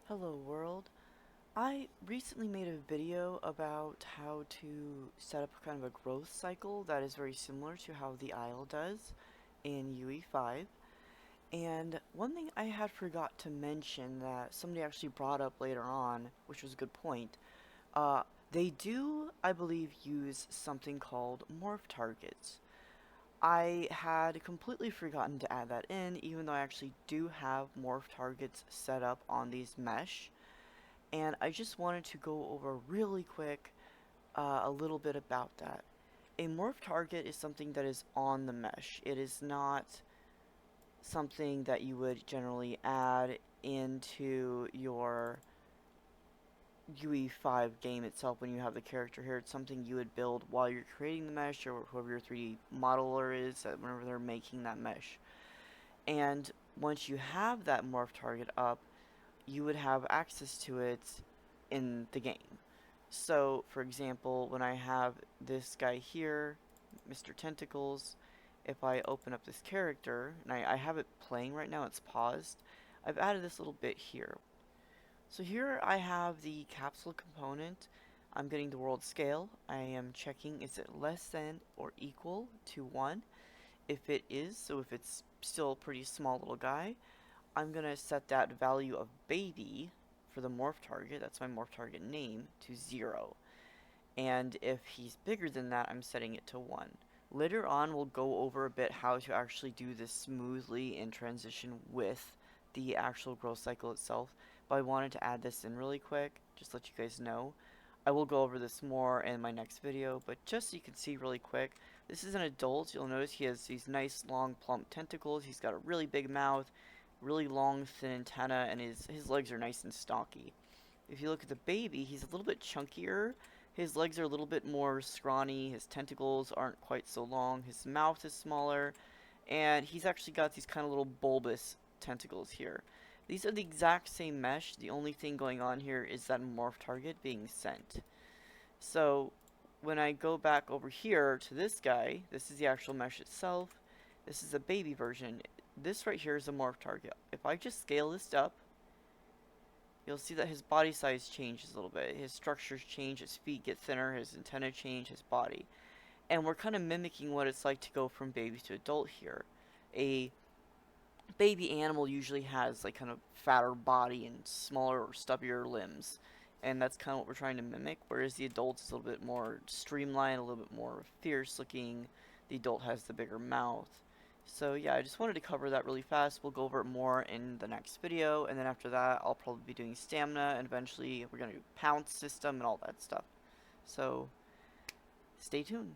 Hello world. I recently made a video about how to set up kind of a growth cycle that is very similar to how the Isle does in UE5. And one thing I had forgot to mention that somebody actually brought up later on, which was a good point, uh, they do, I believe, use something called morph targets. I had completely forgotten to add that in, even though I actually do have morph targets set up on these mesh. And I just wanted to go over really quick a little bit about that. A morph target is something that is on the mesh. It is not something that you would generally add into your UE5 game itself when you have the character here. It's something you would build while you're creating the mesh, or whoever your 3D modeler is whenever they're making that mesh. And once you have that morph target up, you would have access to it in the game. So, for example, when I have this guy here, Mr. Tentacles, if I open up this character, and I have it playing right now, it's paused, I've added this little bit here. So here I have the capsule component. I'm getting the world scale. I am checking, is it less than or equal to 1? If it is, so if it's still a pretty small little guy, I'm going to set that value of baby for the morph target, that's my morph target name, to 0. And if he's bigger than that, I'm setting it to 1. Later on, we'll go over a bit how to actually do this smoothly in transition with the actual growth cycle itself, but I wanted to add this in really quick, just let you guys know. I will go over this more in my next video, but just so you can see really quick, this is an adult. You'll notice he has these nice long plump tentacles. He's got a really big mouth, really long thin antenna, and his legs are nice and stocky. If you look at the baby, he's a little bit chunkier. His legs are a little bit more scrawny. His tentacles aren't quite so long. His mouth is smaller. And he's actually got these kind of little bulbous tentacles here. These are the exact same mesh. The only thing going on here is that morph target being sent. So when I go back over here to this guy, this is the actual mesh itself. This is a baby version. This right here is a morph target. If I just scale this up, you'll see that his body size changes a little bit. His structures change, his feet get thinner, his antenna change, his body. And we're kind of mimicking what it's like to go from baby to adult here. A baby animal usually has like kind of fatter body and smaller or stubbier limbs. And that's kind of what we're trying to mimic, whereas the adult is a little bit more streamlined, a little bit more fierce looking. The adult has the bigger mouth. So yeah, I just wanted to cover that really fast. We'll go over it more in the next video, and then after that, I'll probably be doing stamina, and eventually we're going to do pounce system and all that stuff. So, stay tuned.